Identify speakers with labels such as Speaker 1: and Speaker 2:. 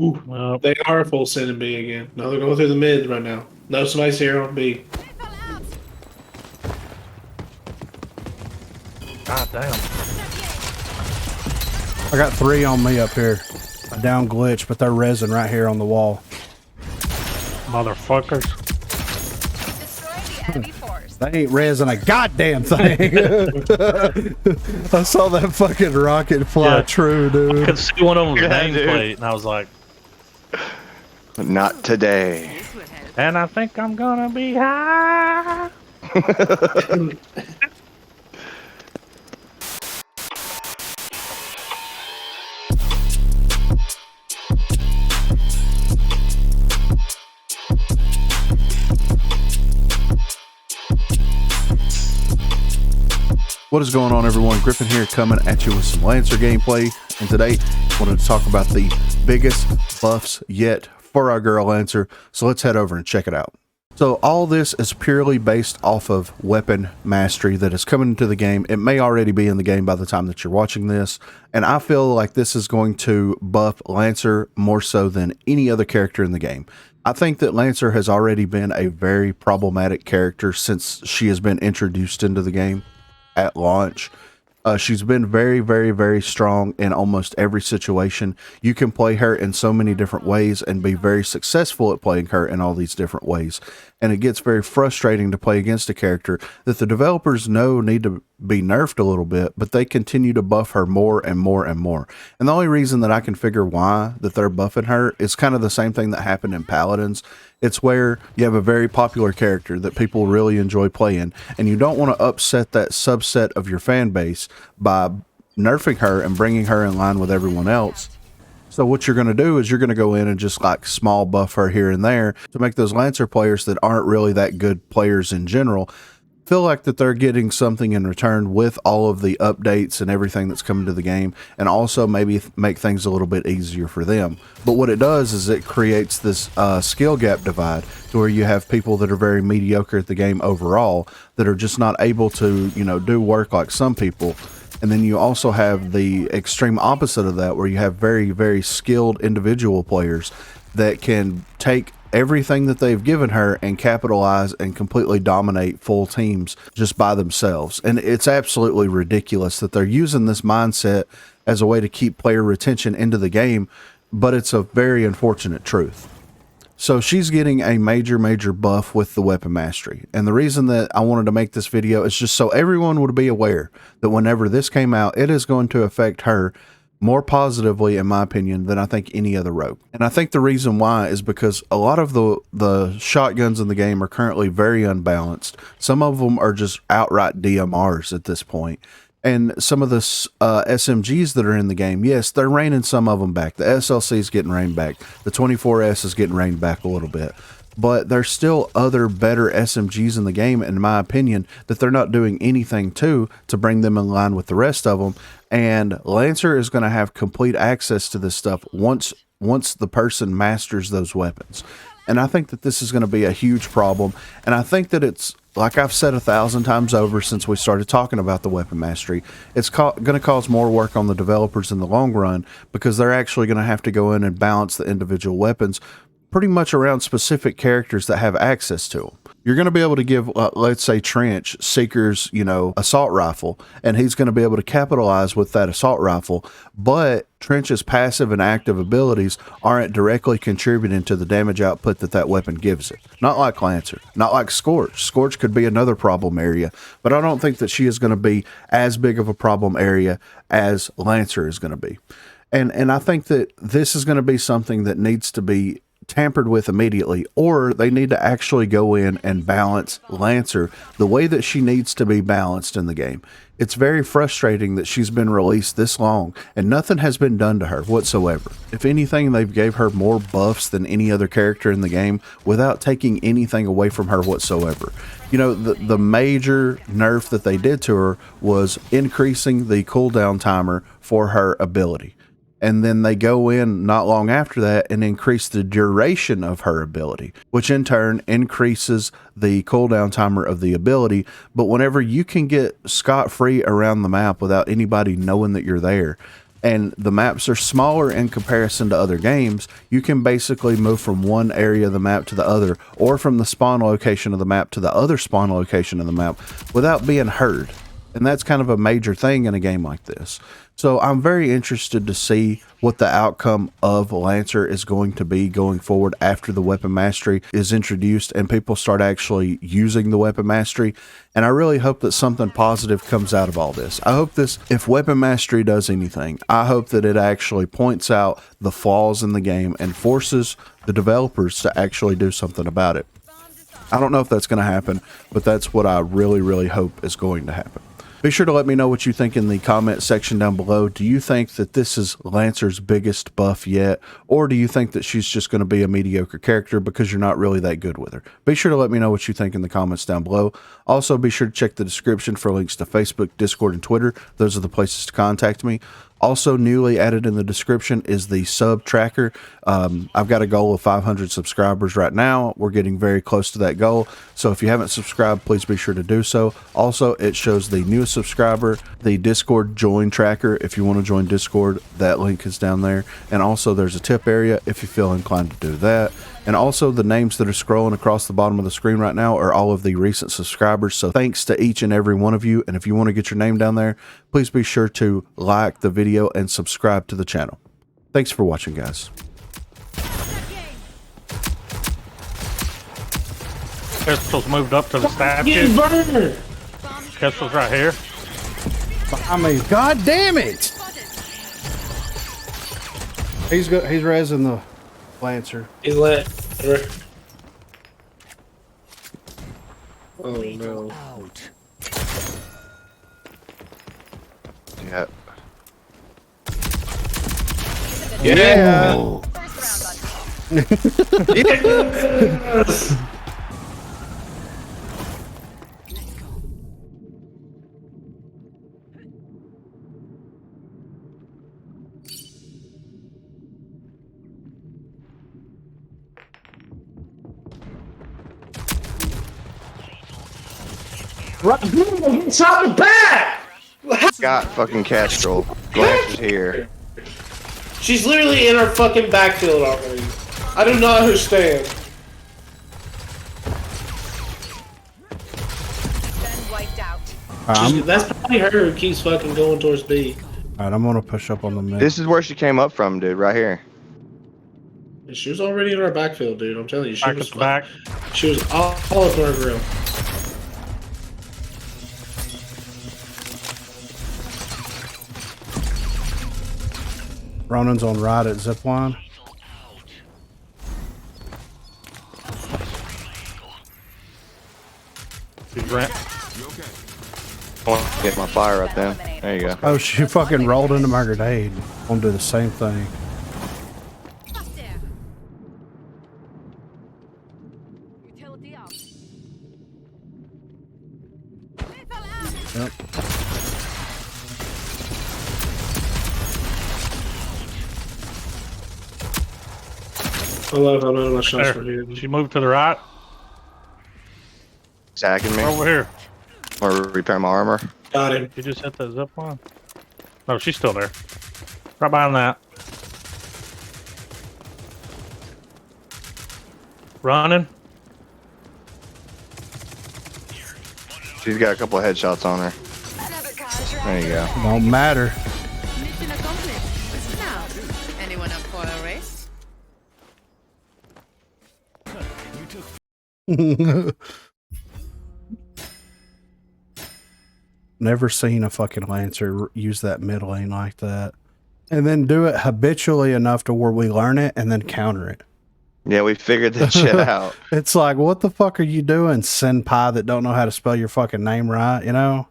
Speaker 1: Ooh,
Speaker 2: Well,
Speaker 1: they are full send in B again. No, they're going through the mid right now. No, somebody's here on B.
Speaker 2: god damn.
Speaker 3: I got 3 on me up here. A down glitch, but they're resin right here on the wall.
Speaker 2: Motherfuckers.
Speaker 4: Destroy the enemy force.
Speaker 3: They ain't resin a goddamn thing. I saw that fucking rocket fly
Speaker 2: Yeah.
Speaker 3: true,
Speaker 2: I
Speaker 3: dude.
Speaker 2: could see one of them was
Speaker 5: Yeah, dude.
Speaker 2: nameplate, and I was like,
Speaker 5: Not today.
Speaker 4: This would help.
Speaker 2: and I think I'm gonna be high.
Speaker 3: What is going on, everyone? Griffin here, coming at you with some Lancer gameplay, and today I wanted to talk about the biggest buffs yet for our girl Lancer, so let's head over and check it out. So all this is purely based off of weapon mastery that is coming into the game. It may already be in the game by the time that you're watching this, and I feel like this is going to buff Lancer more so than any other character in the game. I think that Lancer has already been a very problematic character since she has been introduced into the game at launch. She's been very, very, very strong in almost every situation. You can play her in so many different ways and be very successful at playing her in all these different ways. And it gets very frustrating to play against a character that the developers know need to be nerfed a little bit, but they continue to buff her more and more and more. And the only reason that I can figure why that they're buffing her is kind of the same thing that happened in Paladins. It's where you have a very popular character that people really enjoy playing, and you don't want to upset that subset of your fan base by nerfing her and bringing her in line with everyone else. So what you're going to do is you're going to go in and just like small buff her here and there to make those Lancer players that aren't really that good players in general feel like that they're getting something in return with all of the updates and everything that's coming to the game, and also maybe make things a little bit easier for them. But what it does is it creates this skill gap divide to where you have people that are very mediocre at the game overall that are just not able to, you know, do work like some people. And then you also have the extreme opposite of that, where you have very, very skilled individual players that can take everything that they've given her and capitalize and completely dominate full teams just by themselves. And it's absolutely ridiculous that they're using this mindset as a way to keep player retention into the game, but it's a very unfortunate truth. So she's getting a major, major buff with the weapon mastery. And the reason that I wanted to make this video is just so everyone would be aware that whenever this came out, it is going to affect her more positively, in my opinion, than I think any other rogue. And I think the reason why is because a lot of the shotguns in the game are currently very unbalanced. Some of them are just outright DMRs at this point. And some of the SMGs that are in the game, yes, they're reining some of them back. The SLC is getting reined back. The 24S is getting reined back a little bit. But there's still other better SMGs in the game, in my opinion, that they're not doing anything to bring them in line with the rest of them. And Lancer is going to have complete access to this stuff once the person masters those weapons. And I think that this is going to be a huge problem. And I think that it's, like I've said 1,000 times over since we started talking about the weapon mastery, it's going to cause more work on the developers in the long run, because they're actually going to have to go in and balance the individual weapons pretty much around specific characters that have access to them. You're going to be able to give, let's say, Trench, Seeker's, assault rifle, and he's going to be able to capitalize with that assault rifle, but Trench's passive and active abilities aren't directly contributing to the damage output that weapon gives it. Not like Lancer, not like Scorch. Scorch could be another problem area, but I don't think that she is going to be as big of a problem area as Lancer is going to be. And I think that this is going to be something that needs to be tampered with immediately, or they need to actually go in and balance Lancer the way that she needs to be balanced in the game. It's very frustrating that she's been released this long and nothing has been done to her whatsoever. If anything, they've gave her more buffs than any other character in the game without taking anything away from her whatsoever. You know, the major nerf that they did to her was increasing the cooldown timer for her ability. And then they go in not long after that and increase the duration of her ability, which in turn increases the cooldown timer of the ability. But whenever you can get scot-free around the map without anybody knowing that you're there, and the maps are smaller in comparison to other games, you can basically move from one area of the map to the other, or from the spawn location of the map to the other spawn location of the map without being heard. And that's kind of a major thing in a game like this. So I'm very interested to see what the outcome of Lancer is going to be going forward after the weapon mastery is introduced and people start actually using the weapon mastery. And I really hope that something positive comes out of all this. I hope this, if weapon mastery does anything, I hope that it actually points out the flaws in the game and forces the developers to actually do something about it. I don't know if that's going to happen, but that's what I really, really hope is going to happen. Be sure to let me know what you think in the comment section down below. Do you think that this is Lancer's biggest buff yet? Or do you think that she's just going to be a mediocre character because you're not really that good with her? Be sure to let me know what you think in the comments down below. Also, be sure to check the description for links to Facebook, Discord, and Twitter. Those are the places to contact me. Also, newly added in the description is the sub tracker. I've got a goal of 500 subscribers right now. We're getting very close to that goal. So if you haven't subscribed, please be sure to do so. Also, it shows the newest subscriber, the Discord join tracker. If you want to join Discord, that link is down there. And also there's a tip area if you feel inclined to do that. And also the names that are scrolling across the bottom of the screen right now are all of the recent subscribers. So thanks to each and every one of you. And if you want to get your name down there, please be sure to like the video and subscribe to the channel. Thanks for watching, guys.
Speaker 2: Pistol's moved up to the statue. Pistol's right here.
Speaker 5: I mean, god damn it! He's rezzing the Lancer.
Speaker 1: He's let. Oh no.
Speaker 6: Yeah.
Speaker 1: Yeah.
Speaker 4: First round, buddy.
Speaker 1: Yes. Shot the back!
Speaker 6: Got fucking Castrol. Glancer's here.
Speaker 1: She's literally in our fucking backfield already. I do not understand.
Speaker 4: Then wiped out.
Speaker 1: That's probably her who keeps fucking going towards B.
Speaker 5: Alright, I'm gonna push up on the mid.
Speaker 6: This is where she came up from, dude. Right here.
Speaker 1: And she was already in our backfield, dude. I'm telling you, she
Speaker 2: Back
Speaker 1: was
Speaker 2: at the back.
Speaker 1: She was all up in our grill.
Speaker 5: Ronan's on right at zipline.
Speaker 2: He's ran.
Speaker 6: Get my fire up then. There you go.
Speaker 5: Oh, she fucking rolled into my grenade. I'm gonna do the same thing.
Speaker 4: Up there. Utility out.
Speaker 5: Yep.
Speaker 1: I love how none of my shots
Speaker 2: There.
Speaker 1: were hitting.
Speaker 2: She moved to the right.
Speaker 6: Attacking me.
Speaker 2: Over here.
Speaker 6: Or repair my armor.
Speaker 1: Got him.
Speaker 2: You just hit that zip line. No, she's still there. Right behind that. Running.
Speaker 6: She's got a couple of headshots on her. There you go.
Speaker 5: Don't matter.
Speaker 4: Mission accomplished. Now, anyone up for a race?
Speaker 5: Never seen a fucking Lancer use that mid lane like that. And then do it habitually enough to where we learn it and then counter it.
Speaker 6: Yeah, we figured that shit out.
Speaker 5: It's like, what the fuck are you doing, senpai that don't know how to spell your fucking name right, you know?